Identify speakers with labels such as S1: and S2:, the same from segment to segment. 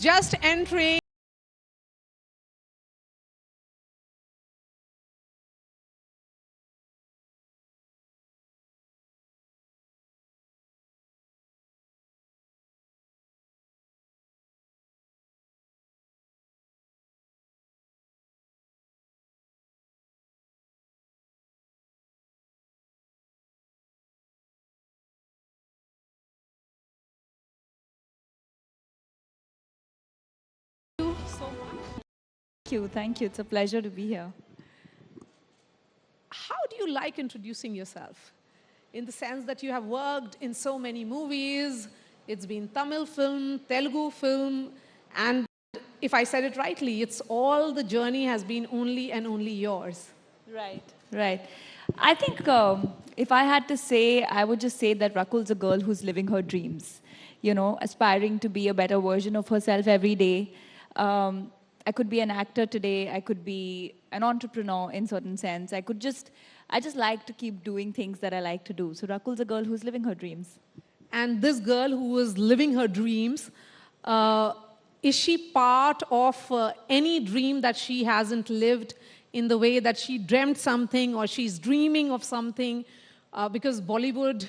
S1: Just entering.
S2: Thank you. It's a pleasure to be here.
S1: How do you like introducing yourself? In the sense that you have worked in so many movies, it's been Tamil film, Telugu film, and if I said it rightly, it's all the journey has been only and only yours.
S2: Right. I think if I had to say, I would just say that Rakul's a girl who's living her dreams, aspiring to be a better version of herself every day. I could be an actor today. I could be an entrepreneur in certain sense. I just like to keep doing things that I like to do. So Rakul's a girl who's living her dreams.
S1: And this girl who is living her dreams, is she part of any dream that she hasn't lived in the way that she dreamt something or she's dreaming of something? Because Bollywood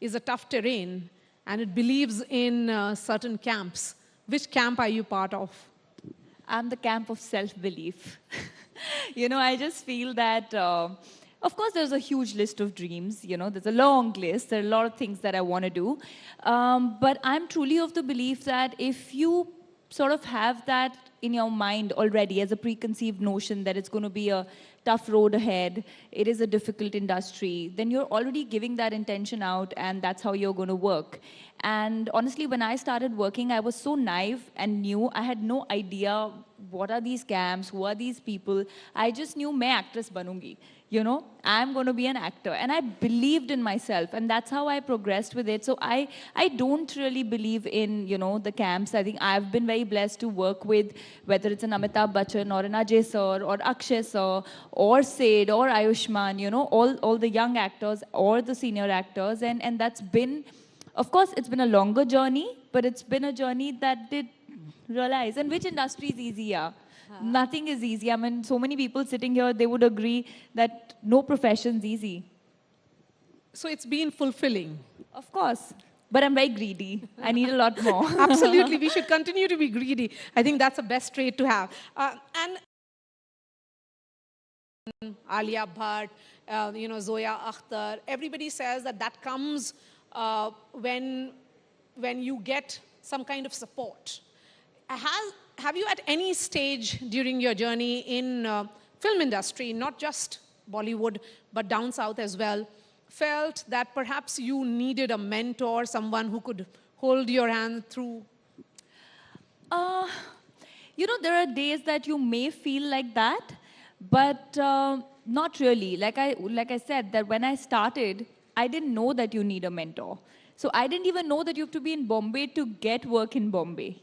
S1: is a tough terrain and it believes in certain camps. Which camp are you part of?
S2: I'm the camp of self-belief. I just feel that, of course, there's a huge list of dreams. There's a long list. There are a lot of things that I want to do. But I'm truly of the belief that if you sort of have that in your mind already as a preconceived notion that it's going to be a tough road ahead, it is a difficult industry, then you're already giving that intention out and that's how you're going to work. And honestly, when I started working, I was so naive and new. I had no idea what are these camps, who are these people. I just knew main actress banungi. I'm going to be an actor. And I believed in myself. And that's how I progressed with it. So I don't really believe in, the camps. I think I've been very blessed to work with, whether it's an Amitabh Bachchan or an Ajay sir or Akshay sir or Sid or Ayushman, all the young actors or the senior actors. And that's been, of course, it's been a longer journey, but it's been a journey that did realize. And which industry is easier? Nothing is easy. I mean, so many people sitting here, they would agree that no profession's easy.
S1: So it's been fulfilling.
S2: Of course. But I'm very greedy. I need a lot more.
S1: Absolutely. We should continue to be greedy. I think that's the best trait to have. And Alia Bhatt, Zoya Akhtar, everybody says that comes when you get some kind of support. Have you at any stage during your journey in film industry, not just Bollywood, but down south as well, felt that perhaps you needed a mentor, someone who could hold your hand through?
S2: There are days that you may feel like that, but not really. Like I said, that when I started, I didn't know that you need a mentor. So I didn't even know that you have to be in Bombay to get work in Bombay,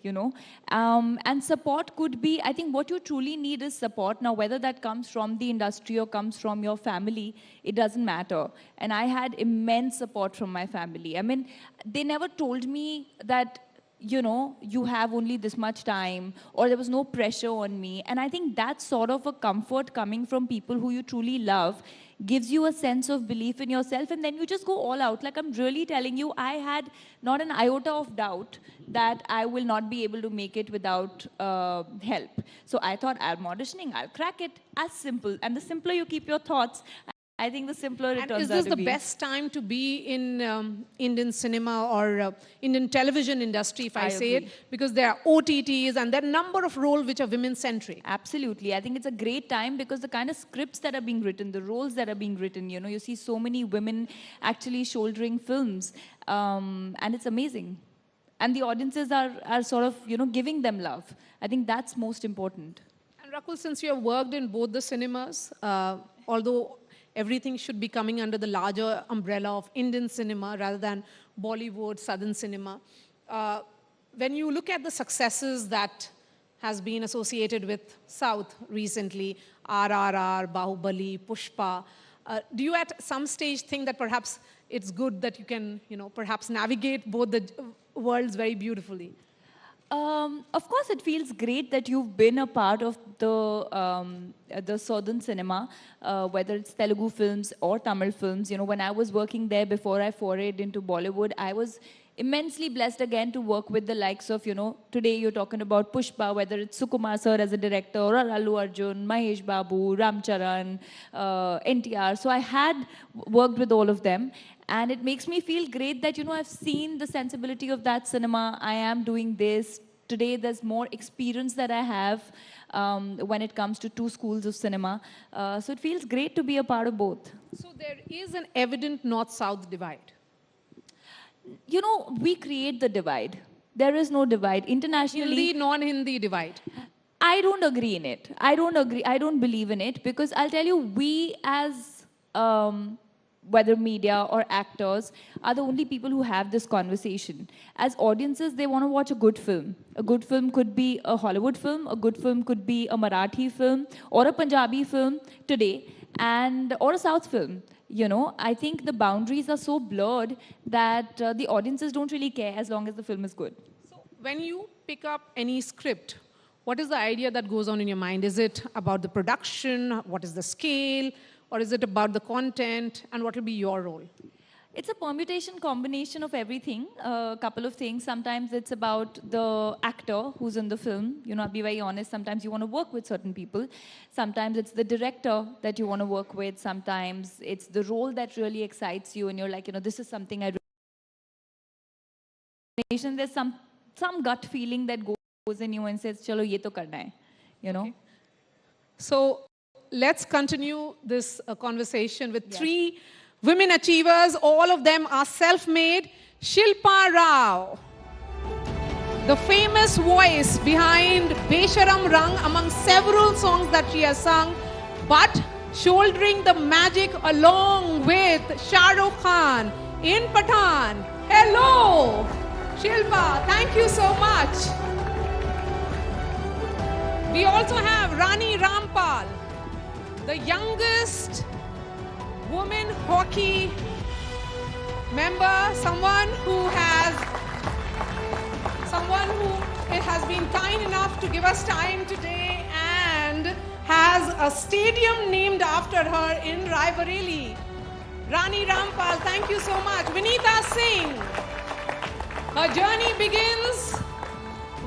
S2: And support could be, I think what you truly need is support. Now, whether that comes from the industry or comes from your family, it doesn't matter. And I had immense support from my family. I mean, they never told me that, you have only this much time, or there was no pressure on me. And I think that's sort of a comfort coming from people who you truly love, gives you a sense of belief in yourself, and then you just go all out. Like, I'm really telling you, I had not an iota of doubt that I will not be able to make it without help. So I thought, I'm auditioning, I'll crack it. As simple. And the simpler you keep your thoughts, I think the simpler it turns out to be.
S1: And is this the best time to be in Indian cinema or Indian television industry, if I say it? Because there are OTTs and there are a number of roles which are women-centric.
S2: Absolutely. I think it's a great time because the kind of scripts that are being written, the roles that are being written, you see so many women actually shouldering films. And it's amazing. And the audiences are sort of, giving them love. I think that's most important.
S1: And Rakul, since you have worked in both the cinemas, although everything should be coming under the larger umbrella of Indian cinema rather than Bollywood, Southern cinema. When you look at the successes that has been associated with South recently, RRR, Bahubali, Pushpa, do you at some stage think that perhaps it's good that you can, perhaps navigate both the worlds very beautifully?
S2: Of course, it feels great that you've been a part of the southern cinema, whether it's Telugu films or Tamil films. You know, when I was working there before I forayed into Bollywood, I was immensely blessed again to work with the likes of, you know, today you're talking about Pushpa, whether it's Sukumar sir as a director, or Allu Arjun, Mahesh Babu, Ram Charan, NTR. So I had worked with all of them. And it makes me feel great that, you know, I've seen the sensibility of that cinema. I am doing this. Today, there's more experience that I have when it comes to two schools of cinema. So it feels great to be a part of both.
S1: So there is an evident north-south divide.
S2: You know, we create the divide. There is no divide. Internationally...
S1: Hindi, non-Hindi divide.
S2: I don't agree in it. I don't agree. I don't believe in it because I'll tell you, we as... whether media or actors, are the only people who have this conversation. As audiences, they want to watch a good film. A good film could be a Hollywood film, a good film could be a Marathi film, or a Punjabi film today, or a South film. You know, I think the boundaries are so blurred that the audiences don't really care as long as the film is good.
S1: So when you pick up any script, what is the idea that goes on in your mind? Is it about the production? What is the scale? Or is it about the content, and what will be your role?
S2: It's a permutation, combination of everything, a couple of things. Sometimes it's about the actor who's in the film. You know, I'll be very honest, sometimes you want to work with certain people. Sometimes it's the director that you want to work with. Sometimes it's the role that really excites you, and you're like, you know, this is something I really... There's some gut feeling that goes in you and says, chalo, ye to karna hai, you know?
S1: Okay. So, let's continue this conversation with three women achievers. All of them are self-made. Shilpa Rao, the famous voice behind Besharam Rang among several songs that she has sung, but shouldering the magic along with Shah Rukh Khan in Pathan. Hello, Shilpa. Thank you so much. We also have Rani Rampal, the youngest woman hockey member, someone who has been kind enough to give us time today and has a stadium named after her in Raebareli. Rani Rampal, thank you so much. Vinita Singh, her journey begins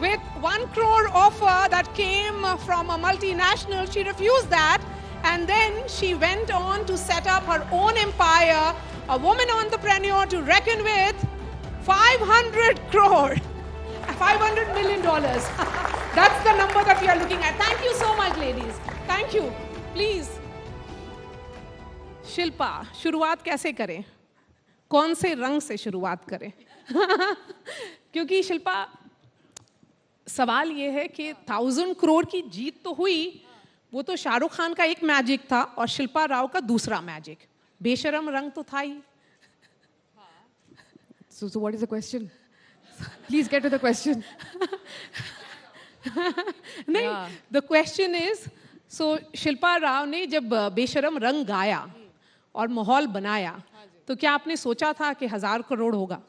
S1: with 1 crore offer that came from a multinational. She refused that. And then she went on to set up her own empire, a woman entrepreneur to reckon with. 500 crore, $500 million. That's the number that we are looking at. Thank you so much, ladies. Thank you. Please. Shilpa, शुरुआत कैसे करें? कौन से रंग से शुरुआत करें? क्योंकि शिल्पा, सवाल ये है कि 1000 करोड़ की जीत तो हुई, वो तो शाहरुख खान का एक मैजिक था और शिल्पा राव का दूसरा मैजिक. बेशरम रंग तो था ही.
S3: So what is the question? Please get to the question.
S1: नहीं, the question is, so Shilpa Rao ने जब बेशरम रंग गाया और माहौल बनाया, तो क्या आपने सोचा था कि 1000 करोड़ होगा?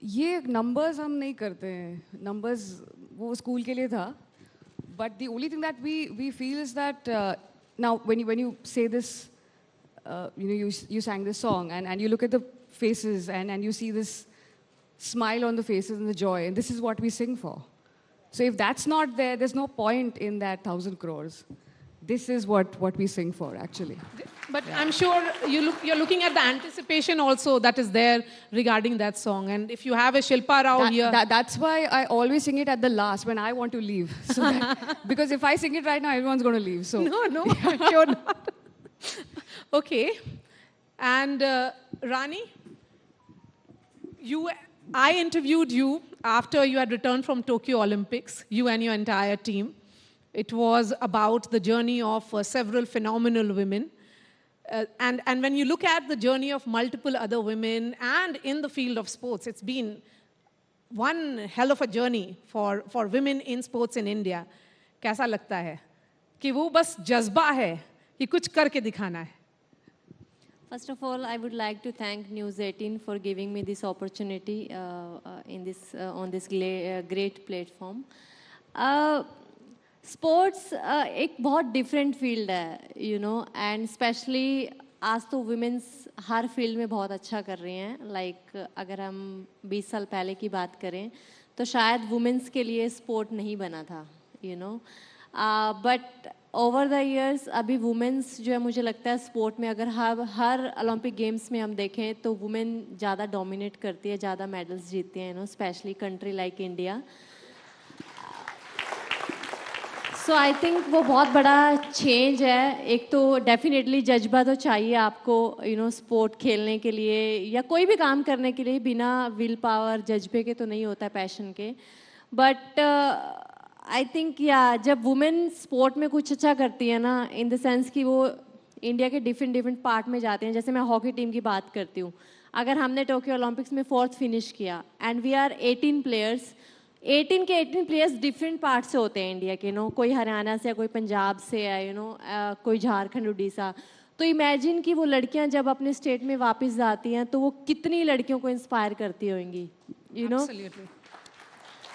S3: ये numbers हम नहीं करते हैं. Numbers वो स्कूल के लिए था. But the only thing that we feel is that now when you say this, you sang this song and you look at the faces and you see this smile on the faces and the joy, and this is what we sing for. So if that's not there, there's no point in that 1000 crores. This is what we sing for, actually.
S1: But yeah. I'm sure you're looking at the anticipation also that is there regarding that song. And if you have a Shilpa Rao here...
S3: That's why I always sing it at the last, when I want to leave. So because if I sing it right now, everyone's going to leave. So
S1: No, sure not. Okay. And Rani, I interviewed you after you had returned from Tokyo Olympics, you and your entire team. It was about the journey of several phenomenal women. And when you look at the journey of multiple other women and in the field of sports, it's been one hell of a journey for women in sports in India. कैसा लगता है कि वो बस जज्बा है कि कुछ करके दिखाना है?
S4: First of all, I would like to thank News18 for giving me this opportunity on this great platform. Sports एक बहुत different field है, you know, and especially आज तो women's हर field में बहुत अच्छा कर रही हैं. Like अगर हम 20 साल पहले की बात करें, तो शायद women's के लिए sport नहीं बना था, you know. But over the years अभी women's जो है मुझे लगता है sport में अगर हर Olympic Games में हम देखें तो women ज़्यादा dominate करती है, ज़्यादा medals जीतती हैं, you know, especially country like India. So I think वो बहुत बड़ा change है. एक तो definitely जज्बा तो चाहिए आपको, you know, sport खेलने के लिए या कोई भी काम करने के लिए बिना will power जज्बे के तो नहीं होता है, passion के. But I think जब वुमेन स्पोर्ट में कुछ अच्छा करती है ना, इन द सेंस कि वो इंडिया के डिफरेंट पार्ट में जाते हैं. जैसे मैं हॉकी टीम की बात करती हूँ, अगर हमने टोक्यो ओलंपिक्स में 4th फिनिश किया एंड वी आर 18 प्लेयर्स, 18 के 18 प्लेयर्स डिफरेंट पार्ट से होते हैं इंडिया के, नो, कोई हरियाणा से, कोई पंजाब से है, यू नो, कोई झारखंड, उड़ीसा. तो इमेजिन कि वो लड़कियां जब अपने स्टेट में वापस जाती हैं तो वो कितनी लड़कियों को इंस्पायर करती होंगी, you know.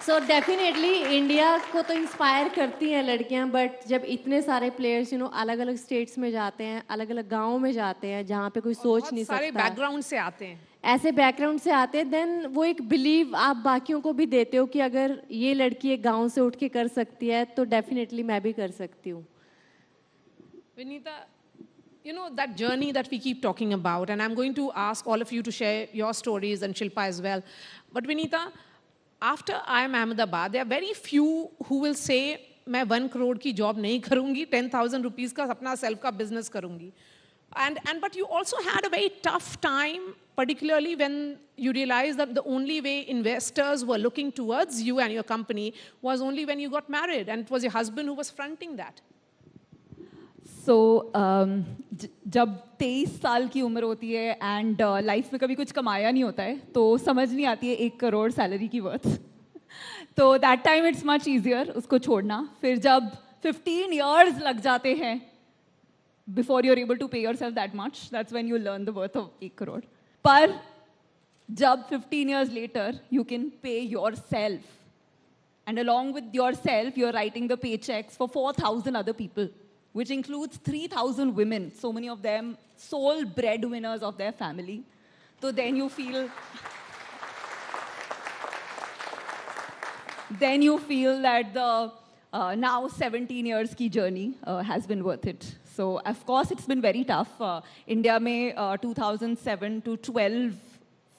S4: So definitely India को तो इंस्पायर करती हैं लड़कियां, बट जब इतने सारे प्लेयर्स, यू नो, अलग अलग स्टेट्स में जाते हैं, अलग अलग गाँव में जाते हैं जहाँ पे कोई सोच नहीं सकता,
S1: सारे बैकग्राउंड से आते हैं,
S4: ऐसे बैकग्राउंड से आते हैं, देन वो एक बिलीव आप बाकियों को भी देते हो कि अगर ये लड़की एक गाँव से उठ के कर सकती है तो डेफिनेटली मैं भी कर सकती हूँ.
S1: Vinita, you know, that journey that we keep talking about, and I'm going to ask all of you to share your stories and Shilpa as well. But Vinita, after IIM Ahmedabad, there are very few who will say, मैं 1 crore की job नहीं करूँगी, 10,000 rupees का अपना self का business करूँगी. But you also had a very tough time, particularly when you realized that the only way investors were looking towards you and your company was only when you got married, and it was your husband who was fronting that.
S2: So, जब 23 साल की उम्र होती है and life में कभी कुछ कमाया नहीं होता है तो समझ नहीं आती है 1 करोड़ सैलरी की वर्थ. तो that time it's much easier उसको छोड़ना. फिर जब 15 years लग जाते हैं before you are able to pay yourself that much, that's when you learn the worth of 1 crore. पर जब 15 years later you can pay yourself, and along with yourself you are writing the pay cheques for 4,000 other people, which includes 3,000 women, so many of them sole breadwinners of their family. So then you feel that the now 17 years ki journey has been worth it. So of course it's been very tough. India mein 2007 to 12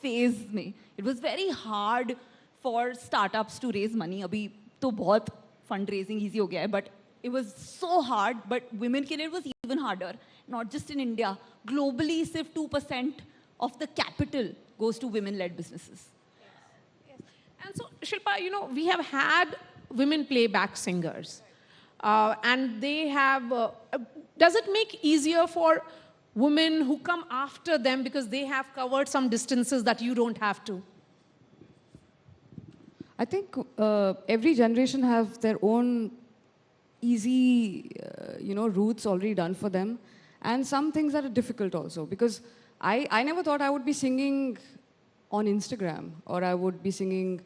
S2: phase mein, it was very hard for startups to raise money. Abhi to bahut fundraising easy ho gaya hai, but it was so hard. But women ke liye it was even harder. Not just in India, globally, sirf 2% of the capital goes to women-led businesses.
S1: Yes. And so, Shilpa, you know, we have had women playback singers, and they have. Does it make easier for women who come after them because they have covered some distances that you don't have to?
S3: I think every generation have their own easy, routes already done for them. And some things that are difficult also. Because I never thought I would be singing on Instagram or I would be singing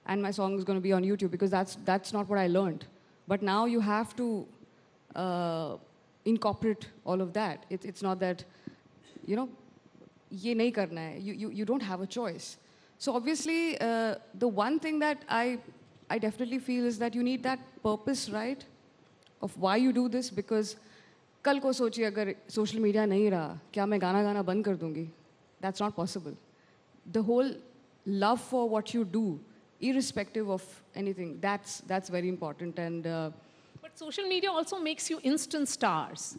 S3: and my song is going to be on YouTube, because that's not what I learned. But now you have to incorporate all of that. It's not that, ye nahi karna hai. You don't have a choice. So obviously, the one thing that I definitely feel is that you need that purpose, right? Of why you do this, because कल को सोचिए अगर social media नहीं रहा, क्या मैं गाना गाना बंद कर दूँगी? That's not possible. The whole love for what you do, irrespective of anything, that's very important. And
S1: but social media also makes you instant stars.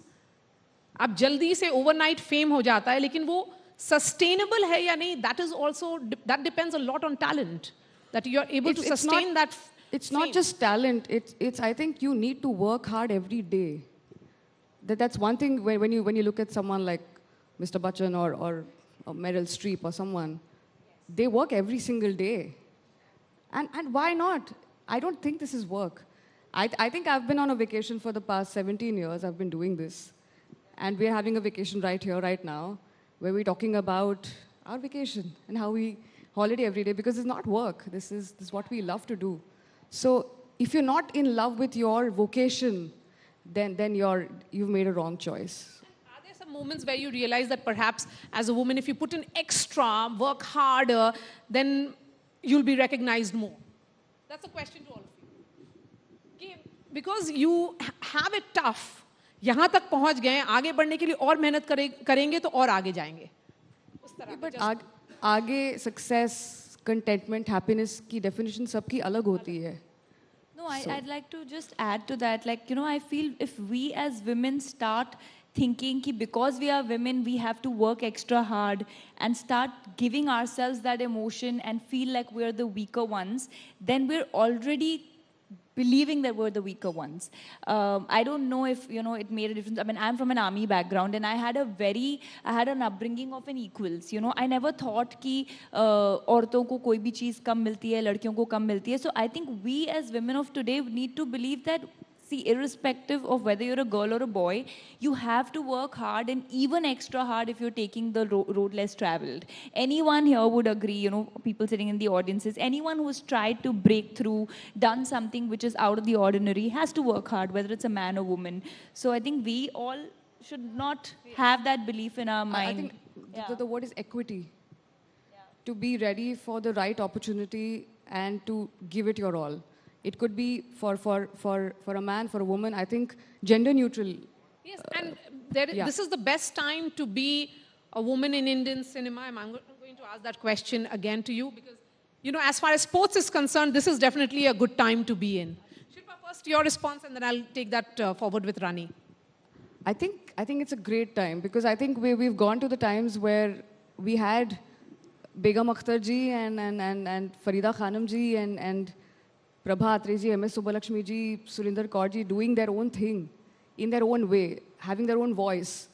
S1: आप जल्दी से overnight fame हो जाता है, लेकिन वो sustainable है या नहीं, that depends a lot on talent, that you are able to sustain that.
S3: It's not just talent. It's I think you need to work hard every day. That's one thing when you look at someone like Mr. Bachchan or Meryl Streep or someone, they work every single day. And why not? I don't think this is work. I think I've been on a vacation for the past 17 years. I've been doing this. And we're having a vacation right here, right now. where we're talking about our vacation and how we holiday every day, because it's not work. This is what we love to do. So if you're not in love with your vocation, then you've made a wrong choice.
S1: Are there some moments where you realize that perhaps as a woman, if you put in extra, work harder, then you'll be recognized more? That's a question to all of you. Okay, because you have it tough, यहाँ तक पहुँच गए, आगे बढ़ने के लिए और मेहनत करेंगे तो और आगे जाएंगे.
S3: But आगे success, contentment, happiness की definition सबकी अलग होती है.
S2: No, I'd like to just add to that. Like, I feel if we as women start thinking ki because we are women, we have to work extra hard and start giving ourselves that emotion and feel like we're the weaker ones, then we're already believing that we're the weaker ones. I don't know if, it made a difference. I mean, I'm from an army background and I had an upbringing of an equals. I never thought कि औरतों को कोई भी चीज़ कम मिलती है, लड़कियों को कम मिलती है. So I think we as women of today need to believe that, see, irrespective of whether you're a girl or a boy, you have to work hard and even extra hard if you're taking the road less traveled. Anyone here would agree, people sitting in the audiences, anyone who's tried to break through, done something which is out of the ordinary, has to work hard, whether it's a man or woman. So I think we all should not have that belief in our mind.
S3: I think the word is equity. Yeah. To be ready for the right opportunity and to give it your all. It could be for a man, for a woman. I think gender neutral.
S1: Yes, and this is the best time to be a woman in Indian cinema. I'm going to ask that question again to you because, as far as sports is concerned, this is definitely a good time to be in. Shilpa, first your response, and then I'll take that forward with Rani.
S3: I think it's a great time because I think we've gone to the times where we had Begum Akhtar ji and Farida Khanum ji and Prabha Atre ji, MS Subbulakshmi ji, Surinder Kaur ji doing their own thing in their own way, having their own voice.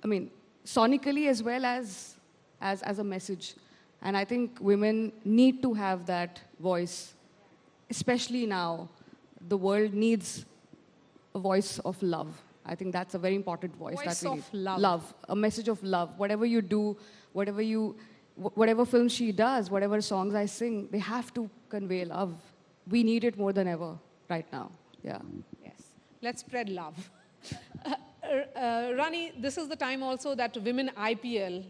S3: I mean, sonically as well as a message. And I think women need to have that voice, especially now. The world needs a voice of love. I think that's a very important voice that we need.
S1: Voice of love.
S3: Love, a message of love. Whatever you do, whatever film she does, whatever songs I sing, they have to convey love. We need it more than ever right now. Yeah.
S1: Yes. Let's spread love. Rani, this is the time also that women IPL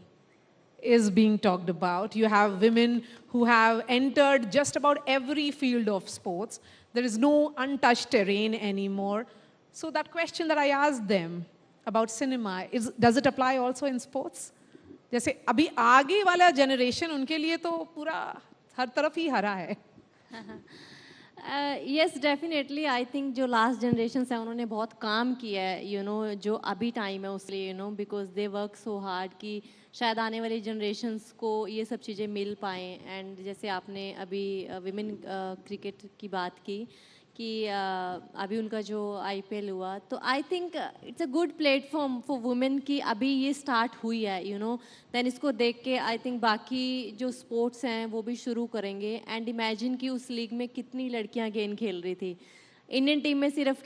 S1: is being talked about. You have women who have entered just about every field of sports. There is no untouched terrain anymore. So that question that I asked them about cinema, does it apply also in sports? जैसे अभी आगे वाला generation उनके लिए तो पूरा हर तरफ ही हरा है.
S4: Yes, definitely. I think जो last generations हैं उन्होंने बहुत काम किया है, जो अभी time है उसलिए, because they work so hard कि शायद आने वाली generations को ये सब चीज़ें मिल पाएँ. And जैसे आपने अभी women cricket की बात की कि अभी उनका जो IPL हुआ, तो I think it's a good platform for women कि अभी ये start हुई है, then इसको देख के I think बाकी जो sports हैं वो भी शुरू करेंगे. And imagine कि उस league में कितनी लड़कियां गेम खेल रही थी. Indian team में सिर्फ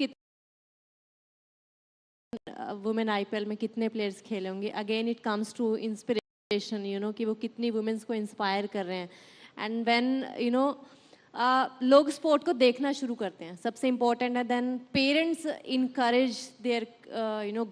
S4: women IPL में कितने players खेले होंगे. Again it comes to inspiration, कि वो कितनी women's को inspire कर रहे हैं. And when लोग स्पोर्ट को देखना शुरू करते हैं, सबसे इम्पोर्टेंट है. Then parents encourage their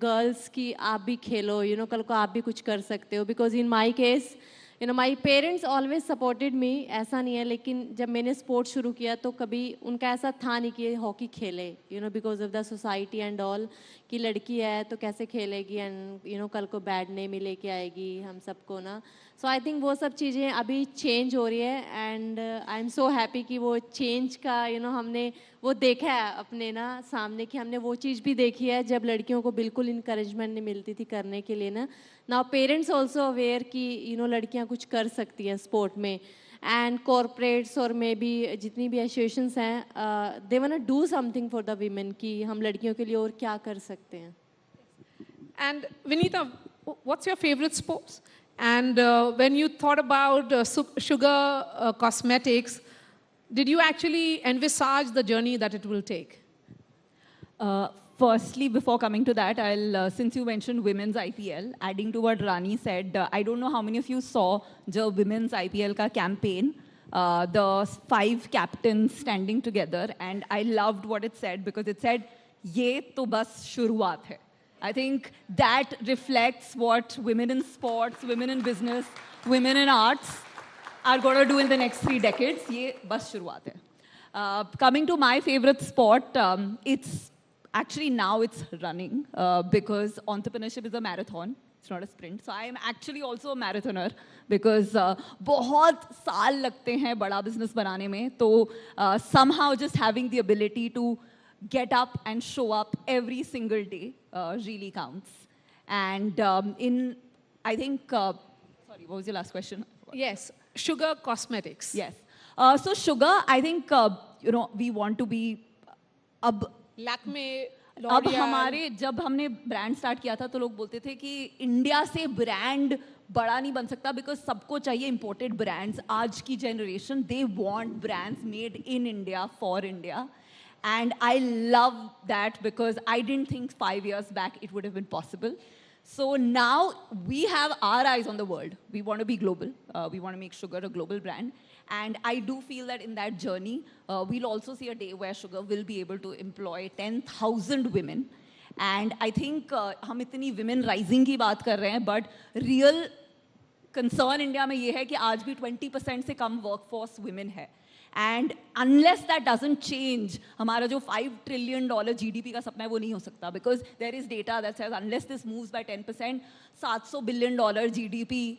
S4: girls कि आप भी खेलो, कल को आप भी कुछ कर सकते हो. Because in my case my parents always supported me, ऐसा नहीं है, लेकिन जब मैंने स्पोर्ट शुरू किया तो कभी उनका ऐसा था नहीं कि हॉकी खेले, because of the society and all, कि लड़की है तो कैसे खेलेगी एंड कल को बैड नेम ही लेके आएगी हम सबको ना. सो आई थिंक वो सब चीज़ें अभी चेंज हो रही है and I am so happy कि वो चेंज का हमने वो देखा है अपने सामने, कि हमने वो चीज़ भी देखी है जब लड़कियों को बिल्कुल इनकरेजमेंट नहीं मिलती थी करने के लिए नाउ पेरेंट्स ऑल्सो अवेयर कि लड़कियां कुछ कर सकती हैं स्पोर्ट में. एंड कॉरपोरेट्स और मे बी जितनी भी एसोसिएशंस हैं, they want to do something for the women कि हम लड़कियों के लिए और क्या कर सकते हैं.
S1: And Vinita, what's your favourite sports? And when you thought about sugar cosmetics, did you actually envisage the journey that it will take?
S2: Firstly, before coming to that, since you mentioned women's IPL, adding to what Rani said, I don't know how many of you saw the women's IPL ka campaign, the 5 captains standing together, and I loved what it said because it said, "Ye to bas shuruaat hai." I think that reflects what women in sports, women in business, women in arts are going to do in the next 3 decades. Ye bas shuruaat hai. Coming to my favorite sport, actually now it's running because entrepreneurship is a marathon. It's not a sprint. So I am actually also a marathoner because बहुत साल लगते हैं बड़ा business बनाने में. तो somehow just having the ability to get up and show up every single day really counts. And I think, sorry, what was your last question?
S1: Yes, Sugar Cosmetics.
S2: Yes. So Sugar, I think, we want to be
S1: Lakme,
S2: अब
S1: L'Oreal.
S2: हमारे जब हमने brand start किया था तो लोग बोलते थे कि इंडिया से ब्रांड बड़ा नहीं बन सकता बिकॉज सबको चाहिए इंपोर्टेड ब्रांड्स. आज की generation they want brands made in India for India. And I love that because I didn't think 5 years back it would have been possible. So now we have our eyes on the world. We want to be global. We want to make Sugar a global brand. And I do feel that in that journey, we'll also see a day where Sugar will be able to employ 10,000 women. And I think हम इतनी women rising की बात कर रहे हैं, but real concern India में ये है कि आज भी 20% से कम workforce women है. And unless that doesn't change, हमारा जो $5 trillion GDP का सपना है वो नहीं हो सकता because there is data that says unless this moves by 10%, $700 billion GDP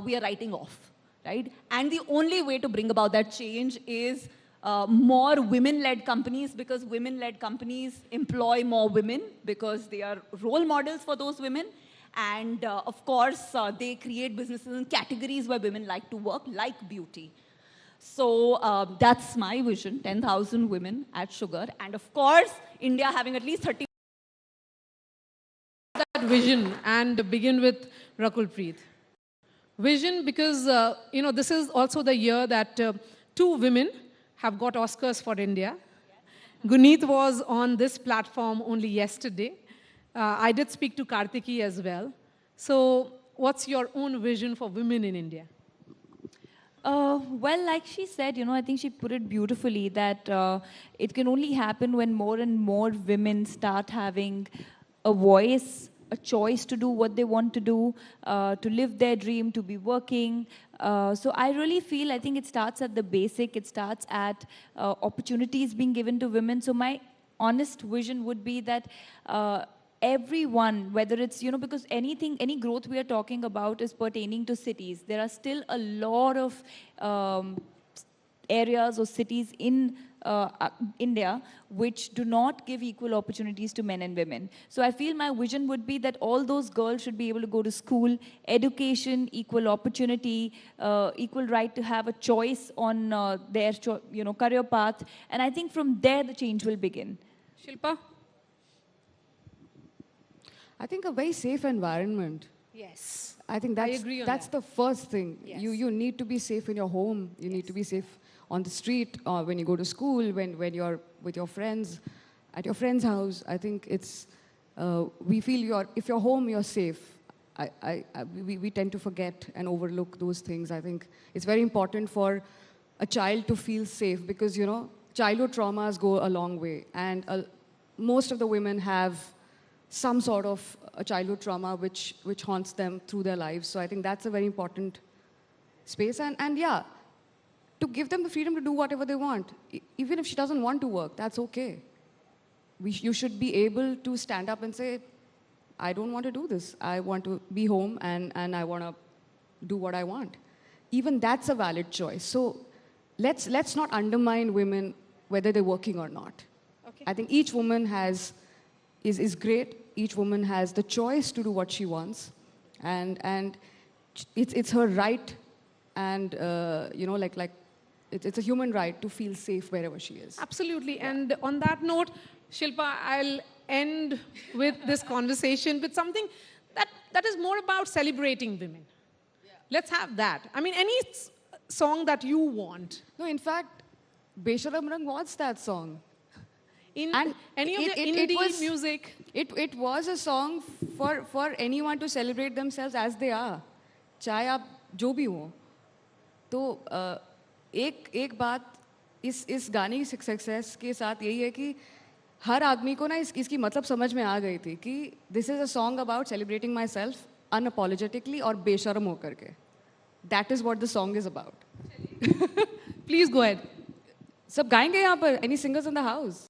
S2: we are writing off, right? And the only way to bring about that change is more women-led companies because women-led companies employ more women because they are role models for those women. And of course, they create businesses in categories where women like to work, like beauty. So that's my vision, 10,000 women at Sugar. And of course, India having at least 30.
S1: That vision and begin with Rakul Preet. Vision because, this is also the year that 2 women have got Oscars for India. Guneet was on this platform only yesterday. I did speak to Kartiki as well. So what's your own vision for women in India?
S2: Well, like she said, I think she put it beautifully that it can only happen when more and more women start having a voice, a choice to do what they want to do, to live their dream, to be working. So I really feel, I think it starts at the basic. It starts at opportunities being given to women. So my honest vision would be that everyone, whether it's, because any growth we are talking about is pertaining to cities. There are still a lot of areas or cities in India which do not give equal opportunities to men and women. So I feel my vision would be that all those girls should be able to go to school, education, equal opportunity, equal right to have a choice on their career path. And I think from there the change will begin.
S1: Shilpa?
S3: I think a very safe environment.
S1: Yes.
S3: I think that's the first thing.
S1: Yes.
S3: You need to be safe in your home. You need to be safe on the street, or when you go to school, when you're with your friends, at your friend's house. I think it's, we feel if you're home, you're safe. We tend to forget and overlook those things. I think it's very important for a child to feel safe because, childhood traumas go a long way. And most of the women have some sort of a childhood trauma which haunts them through their lives. So I think that's a very important space. And yeah, to give them the freedom to do whatever they want. Even if she doesn't want to work, that's okay. You should be able to stand up and say, I don't want to do this. I want to be home and I want to do what I want. Even that's a valid choice. So let's not undermine women whether they're working or not.
S1: Okay.
S3: I think each woman is great. Each woman has the choice to do what she wants, and it's her right, and it's a human right to feel safe wherever she is.
S1: Absolutely. Yeah. And on that note, Shilpa, I'll end with this conversation with something that is more about celebrating women. Yeah. Let's have that. I mean, any song that you want.
S3: No, in fact, Besharam Rang was that song.
S1: in
S3: And
S1: any of the
S3: it
S1: indie
S3: was-
S1: music.
S3: It was a song for anyone to celebrate themselves as they are. चाहे आप जो भी हो. तो एक बात इस गाने की सक्सेस के साथ यही है कि हर आदमी को ना इसकी मतलब समझ में आ गई थी कि this is a song about celebrating my self unapologetically और बेशरम होकर के. That is what the song is about. Please go ahead. सब गाएंगे यहाँ पर. Any singers in the house?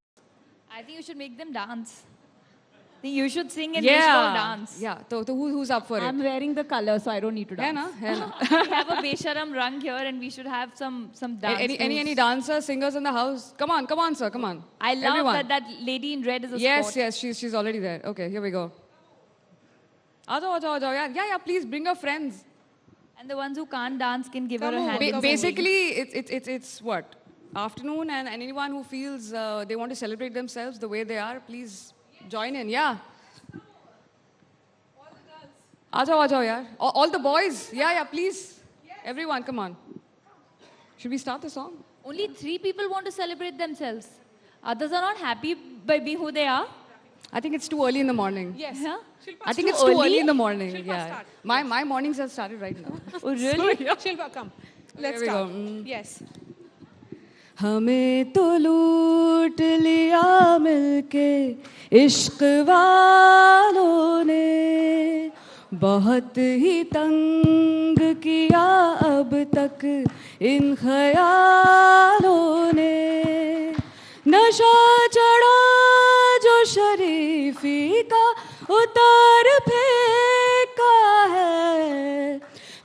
S2: I think you should make them dance. You should sing and you should all dance.
S3: Yeah. So who's up for
S4: I'm
S3: it?
S4: wearing the color, so I don't need to
S3: है
S4: dance.
S3: ना, है ना.
S2: We have a Besharam rung here and we should have some dance.
S3: Any dancers, singers in the house? Come on, sir, come on.
S2: I love
S3: Everyone.
S2: that lady in red is a
S3: Yes,
S2: sport.
S3: yes, she's already there. Okay, here we go. Aajao, yeah, please bring your friends.
S2: And the ones who can't dance can give her a
S1: Come
S2: hand.
S1: over.
S3: Basically, it's what? Afternoon, and anyone who feels they want to celebrate themselves the way they are, please join in, yeah. Aajao, yeah. All the boys, yeah, please. Everyone, come on. Should we start the song?
S2: Only 3 people want to celebrate themselves. Others are not happy by being who they are.
S3: I think it's too early in the morning.
S1: Yes.
S2: Huh?
S3: I think it's too early in the morning.
S1: Shilpa,
S3: Yeah.
S1: start.
S3: My mornings have started right now.
S2: Oh, really?
S1: Shilpa, come. Let's
S3: Here we
S1: start.
S3: go.
S1: Yes.
S3: हमें तो लूट लिया मिलके इश्क वालों ने, बहुत ही तंग किया अब तक इन ख्यालों ने. नशा चढ़ा जो शरीफी का उतार फेंका है,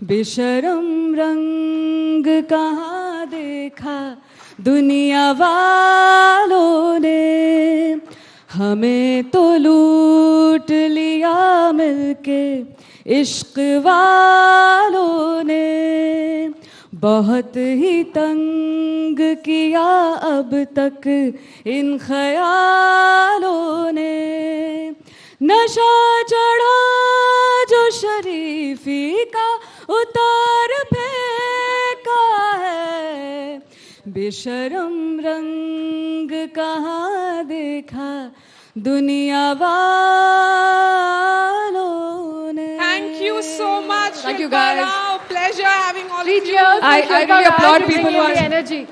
S3: बेशरम रंग कहाँ देखा दुनिया वालों ने. हमें तो लूट लिया मिलके इश्क वालों ने, बहुत ही तंग किया अब तक इन ख्यालों ने. नशा चढ़ा जो शरीफी का उतार फेंका है, बेशरम रंग कहाँ देखा दुनिया वालों ने.
S1: Thank you so much.
S3: Thank you,
S1: Shilpa
S3: guys.
S1: Rao. Pleasure having all
S4: Three
S1: of you.
S4: cheers for
S3: I
S4: Shilpa
S3: really
S4: Rao
S3: applaud
S4: to
S3: people
S4: bring
S3: who
S4: in
S3: are-
S4: the energy.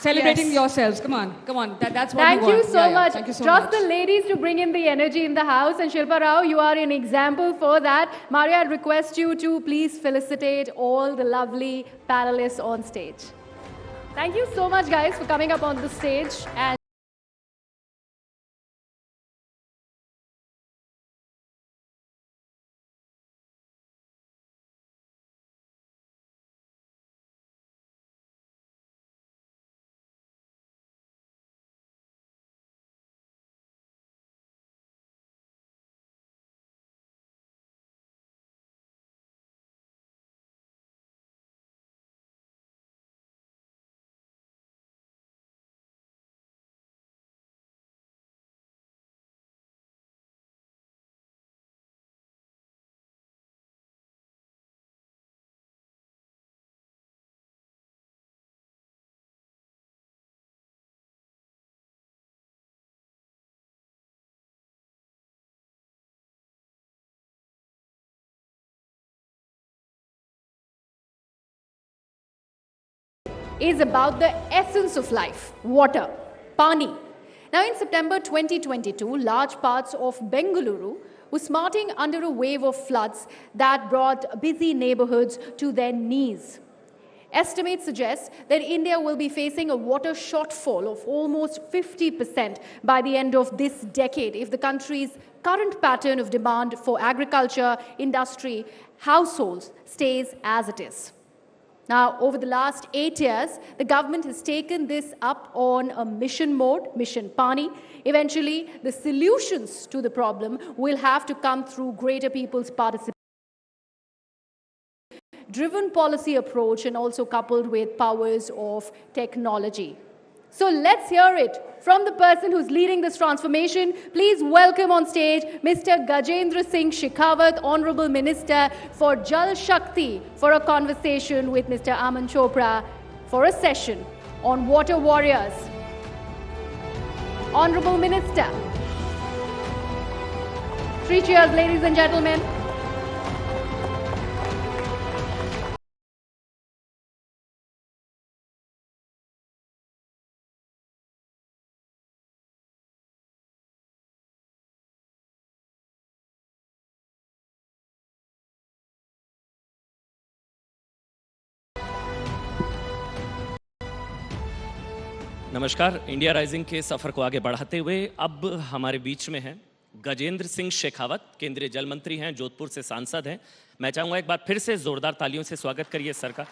S3: Celebrating
S1: Yes.
S3: yourselves. Come on. That's what
S4: Thank
S3: we
S4: you
S3: want.
S4: so
S3: Yeah,
S4: much.
S3: Thank you so
S4: Trust
S3: much.
S4: the ladies to bring in the energy in the house. And Shilpa Rao, you are an example for that. Maria, I'd request you to please felicitate all the lovely panelists on stage. Thank you so much, guys, for coming up on the stage. And is about the essence of life, water, pani. Now, in September 2022, large parts of Bengaluru were smarting under a wave of floods that brought busy neighborhoods to their knees. Estimates suggest that India will be facing a water shortfall of almost 50% by the end of this decade if the country's current pattern of demand for agriculture, industry, households stays as it is. Now, over the last 8 years, the government has taken this up on a mission mode, Mission Pani. Eventually, the solutions to the problem will have to come through greater people's participation, driven policy approach, and also coupled with powers of technology. So let's hear it from the person who's leading this transformation. Please welcome on stage Mr. Gajendra Singh Shekhawat, Honorable Minister for Jal Shakti, for a conversation with Mr. Aman Chopra for a session on water warriors.
S5: Honorable Minister. 3 cheers, ladies and gentlemen.
S6: नमस्कार। India rising के सफर को आगे बढ़ाते हुए अब हमारे बीच में हैं गजेंद्र सिंह शेखावत, केंद्रीय जल मंत्री हैं, जोधपुर से सांसद हैं। मैं चाहूंगा एक बार फिर से जोरदार तालियों से स्वागत करिए सर का।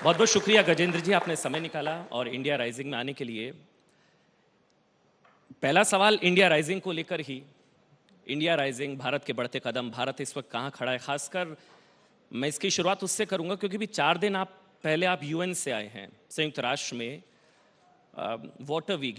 S6: बहुत बहुत शुक्रिया गजेंद्र जी, आपने समय निकाला और इंडिया राइजिंग में आने के लिए। पहला सवाल इंडिया राइजिंग को लेकर ही। इंडिया राइजिंग, भारत के बढ़ते कदम, भारत इस वक्त कहाँ खड़ा है, खासकर मैं इसकी शुरुआत उससे करूंगा क्योंकि भी 4 दिन पहले आप यूएन से आए हैं, संयुक्त राष्ट्र में वाटर वीक